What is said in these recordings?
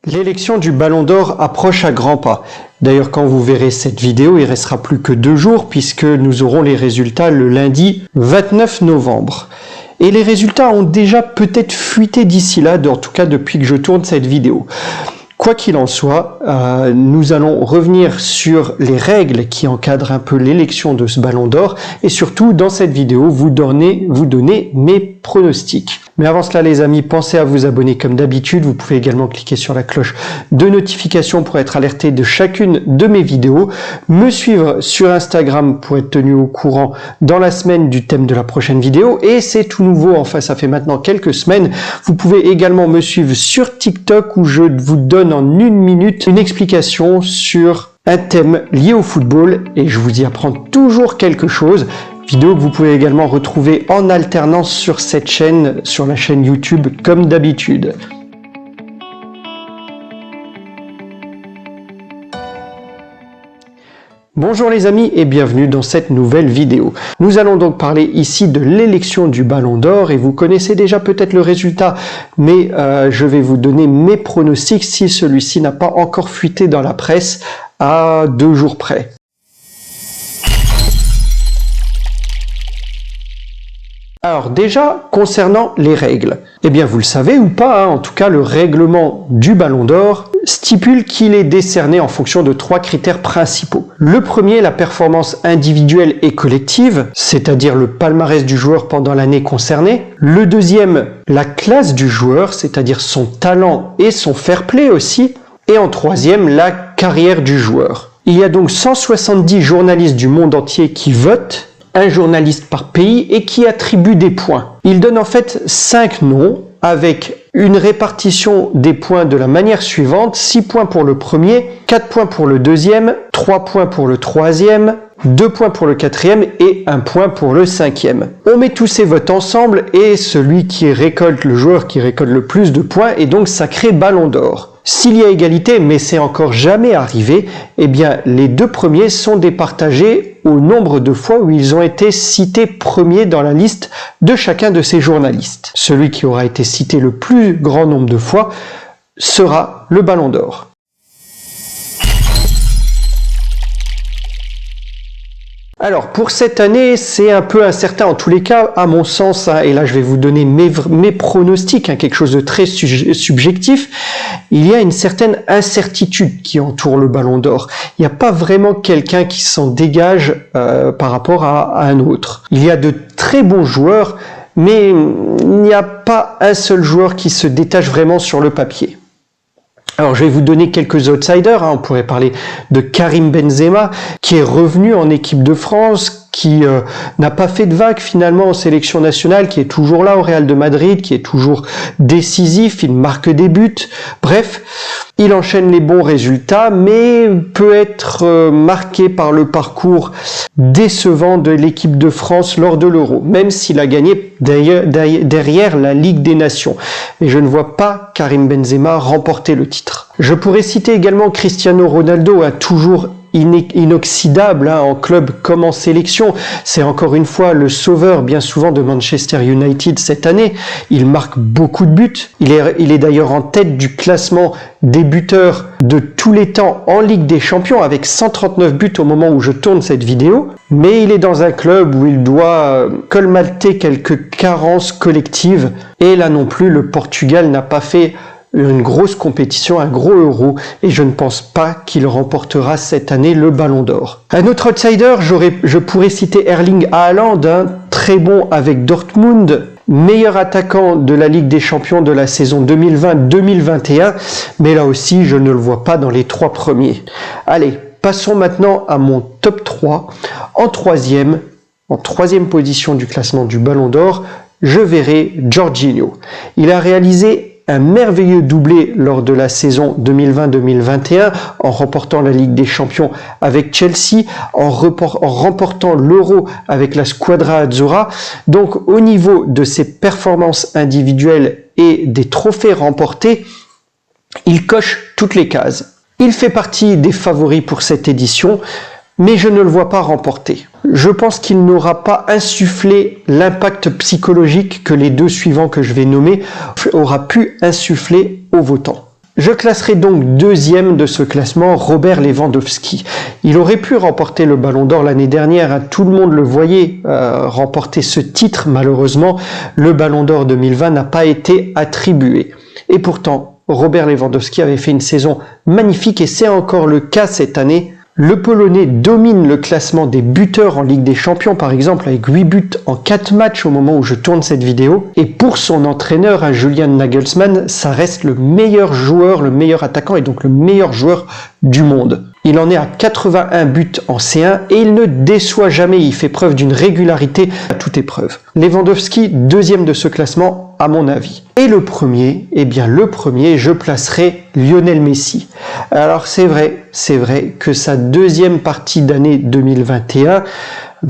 L'élection du Ballon d'Or approche à grands pas. D'ailleurs, quand vous verrez cette vidéo, il restera plus que 2 jours puisque nous aurons les résultats le lundi 29 novembre. Et les résultats ont déjà peut-être fuité d'ici là, en tout cas depuis que je tourne cette vidéo. Quoi qu'il en soit, nous allons revenir sur les règles qui encadrent un peu l'élection de ce Ballon d'Or et surtout dans cette vidéo vous donner mes pronostics. Mais avant cela les amis, pensez à vous abonner comme d'habitude. Vous pouvez également cliquer sur la cloche de notification pour être alerté de chacune de mes vidéos. Me suivre sur Instagram pour être tenu au courant dans la semaine du thème de la prochaine vidéo. Et c'est tout nouveau, enfin ça fait maintenant quelques semaines. Vous pouvez également me suivre sur TikTok où je vous donne en 1 minute une explication sur un thème lié au football et je vous y apprends toujours quelque chose. Vidéo que vous pouvez également retrouver en alternance sur cette chaîne, sur la chaîne YouTube comme d'habitude. Bonjour les amis et bienvenue dans cette nouvelle vidéo. Nous allons donc parler ici de l'élection du Ballon d'Or et vous connaissez déjà peut-être le résultat, mais je vais vous donner mes pronostics si celui-ci n'a pas encore fuité dans la presse à 2 jours près. Alors déjà, concernant les règles, eh bien vous le savez ou pas, en tout cas le règlement du Ballon d'Or stipule qu'il est décerné en fonction de 3 critères principaux. Le premier, la performance individuelle et collective, c'est-à-dire le palmarès du joueur pendant l'année concernée. Le deuxième, la classe du joueur, c'est-à-dire son talent et son fair play aussi. Et en troisième, la carrière du joueur. Il y a donc 170 journalistes du monde entier qui votent, un journaliste par pays et qui attribue des points. Il donne en fait 5 noms avec une répartition des points de la manière suivante: 6 points pour le premier, 4 points pour le deuxième, 3 points pour le troisième, 2 points pour le quatrième et 1 point pour le cinquième. On met tous ces votes ensemble et celui qui récolte, le joueur qui récolte le plus de points est donc sacré Ballon d'Or. S'il y a égalité, mais c'est encore jamais arrivé, eh bien les 2 premiers sont départagés au nombre de fois où ils ont été cités premiers dans la liste de chacun de ces journalistes. Celui qui aura été cité le plus grand nombre de fois sera le Ballon d'Or. Alors pour cette année, c'est un peu incertain en tous les cas, à mon sens, et là je vais vous donner mes pronostics, quelque chose de très subjectif. Il y a une certaine incertitude qui entoure le Ballon d'Or. Il n'y a pas vraiment quelqu'un qui s'en dégage par rapport à un autre. Il y a de très bons joueurs, mais il n'y a pas un seul joueur qui se détache vraiment sur le papier. Alors je vais vous donner quelques outsiders, on pourrait parler de Karim Benzema qui est revenu en équipe de France, qui n'a pas fait de vague finalement en sélection nationale, qui est toujours là au Real de Madrid, qui est toujours décisif, il marque des buts, bref, il enchaîne les bons résultats mais peut être marqué par le parcours décevant de l'équipe de France lors de l'Euro, même s'il a gagné derrière la Ligue des Nations. Et je ne vois pas Karim Benzema remporter le titre. Je pourrais citer également Cristiano Ronaldo, toujours inoxydable en club comme en sélection. C'est encore une fois le sauveur bien souvent de Manchester United cette année. Il marque beaucoup de buts. Il est d'ailleurs en tête du classement des buteurs de tous les temps en Ligue des Champions avec 139 buts au moment où je tourne cette vidéo. Mais il est dans un club où il doit colmater quelques carences collectives. Et là non plus, le Portugal n'a pas fait une grosse compétition, un gros Euro, et je ne pense pas qu'il remportera cette année le Ballon d'Or. Un autre outsider, je pourrais citer Erling Haaland, très bon avec Dortmund, meilleur attaquant de la Ligue des Champions de la saison 2020-2021, mais là aussi je ne le vois pas dans les 3 premiers. Allez, passons maintenant à mon top 3. En troisième position du classement du Ballon d'Or, je verrai Jorginho. Il a réalisé un merveilleux doublé lors de la saison 2020-2021 en remportant la Ligue des Champions avec Chelsea, en remportant l'Euro avec la Squadra Azzurra. Donc au niveau de ses performances individuelles et des trophées remportés, il coche toutes les cases. Il fait partie des favoris pour cette édition, mais je ne le vois pas remporter. Je pense qu'il n'aura pas insufflé l'impact psychologique que les 2 suivants que je vais nommer aura pu insuffler aux votants. Je classerai donc deuxième de ce classement Robert Lewandowski. Il aurait pu remporter le Ballon d'Or l'année dernière, hein, tout le monde le voyait remporter ce titre. Malheureusement, le Ballon d'Or 2020 n'a pas été attribué. Et pourtant, Robert Lewandowski avait fait une saison magnifique et c'est encore le cas cette année. Le Polonais domine le classement des buteurs en Ligue des Champions, par exemple, avec 8 buts en 4 matchs au moment où je tourne cette vidéo. Et pour son entraîneur, Julian Nagelsmann, ça reste le meilleur joueur, le meilleur attaquant et donc le meilleur joueur du monde. Il en est à 81 buts en C1 et il ne déçoit jamais, il fait preuve d'une régularité à toute épreuve. Lewandowski, deuxième de ce classement, à mon avis. Et le premier, eh bien le premier, je placerai Lionel Messi. Alors c'est vrai que sa deuxième partie d'année 2021,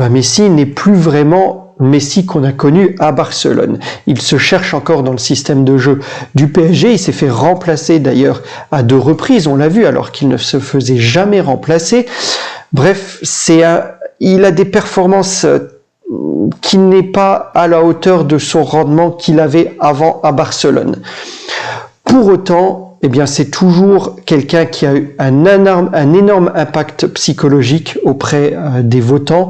Messi n'est plus vraiment Messi qu'on a connu à Barcelone. Il se cherche encore dans le système de jeu du PSG. Il s'est fait remplacer d'ailleurs à 2 reprises, on l'a vu, alors qu'il ne se faisait jamais remplacer. Bref, il a des performances qui n'est pas à la hauteur de son rendement qu'il avait avant à Barcelone. Pour autant, eh bien, c'est toujours quelqu'un qui a eu un énorme impact psychologique auprès des votants.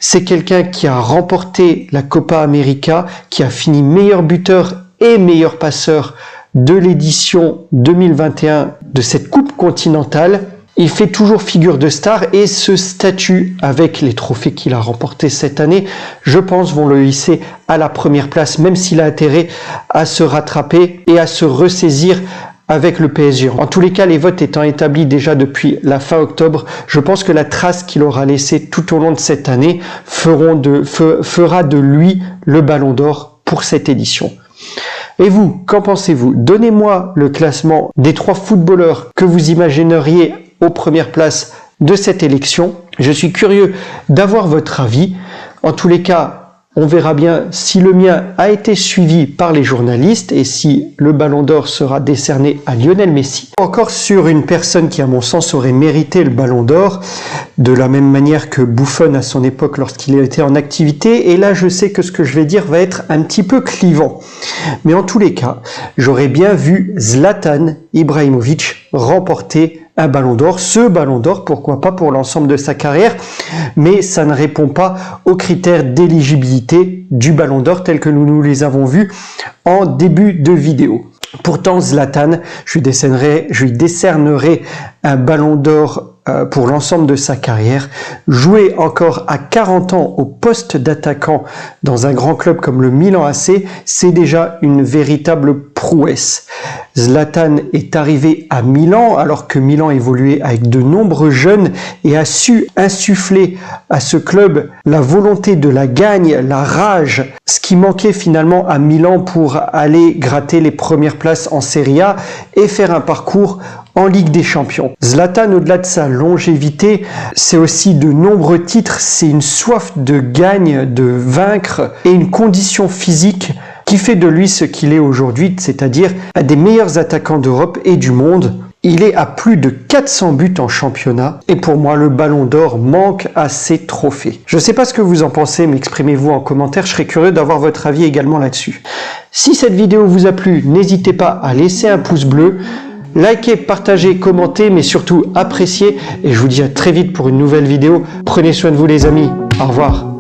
C'est quelqu'un qui a remporté la Copa América, qui a fini meilleur buteur et meilleur passeur de l'édition 2021 de cette Coupe continentale. Il fait toujours figure de star et ce statut, avec les trophées qu'il a remportés cette année, je pense vont le hisser à la première place, même s'il a intérêt à se rattraper et à se ressaisir avec le PSG. En tous les cas, les votes étant établis déjà depuis la fin octobre, je pense que la trace qu'il aura laissée tout au long de cette année fera de lui le Ballon d'Or pour cette édition. Et vous, qu'en pensez-vous? Donnez-moi le classement des 3 footballeurs que vous imagineriez aux premières places de cette élection. Je suis curieux d'avoir votre avis. En tous les cas, on verra bien si le mien a été suivi par les journalistes et si le Ballon d'Or sera décerné à Lionel Messi. Encore sur une personne qui, à mon sens, aurait mérité le Ballon d'Or, de la même manière que Buffon à son époque lorsqu'il était en activité. Et là, je sais que ce que je vais dire va être un petit peu clivant. Mais en tous les cas, j'aurais bien vu Zlatan Ibrahimovic remporter un Ballon d'Or. Ce Ballon d'Or, pourquoi pas pour l'ensemble de sa carrière, mais ça ne répond pas aux critères d'éligibilité du Ballon d'Or tels que nous les avons vus en début de vidéo. Pourtant, Zlatan, je lui décernerai un Ballon d'Or pour l'ensemble de sa carrière. Jouer encore à 40 ans au poste d'attaquant dans un grand club comme le Milan AC, c'est déjà une véritable prouesse. Zlatan est arrivé à Milan alors que Milan évoluait avec de nombreux jeunes et a su insuffler à ce club la volonté de la gagne, la rage, ce qui manquait finalement à Milan pour aller gratter les premières places en Serie A et faire un parcours en Ligue des Champions. Zlatan, au-delà de sa longévité, c'est aussi de nombreux titres, c'est une soif de gagne, de vaincre et une condition physique qui fait de lui ce qu'il est aujourd'hui, c'est-à-dire un des meilleurs attaquants d'Europe et du monde. Il est à plus de 400 buts en championnat et pour moi le Ballon d'Or manque à ses trophées. Je ne sais pas ce que vous en pensez, mais exprimez-vous en commentaire, je serais curieux d'avoir votre avis également là-dessus. Si cette vidéo vous a plu, n'hésitez pas à laisser un pouce bleu, likez, partagez, commentez, mais surtout appréciez et je vous dis à très vite pour une nouvelle vidéo. Prenez soin de vous les amis, au revoir.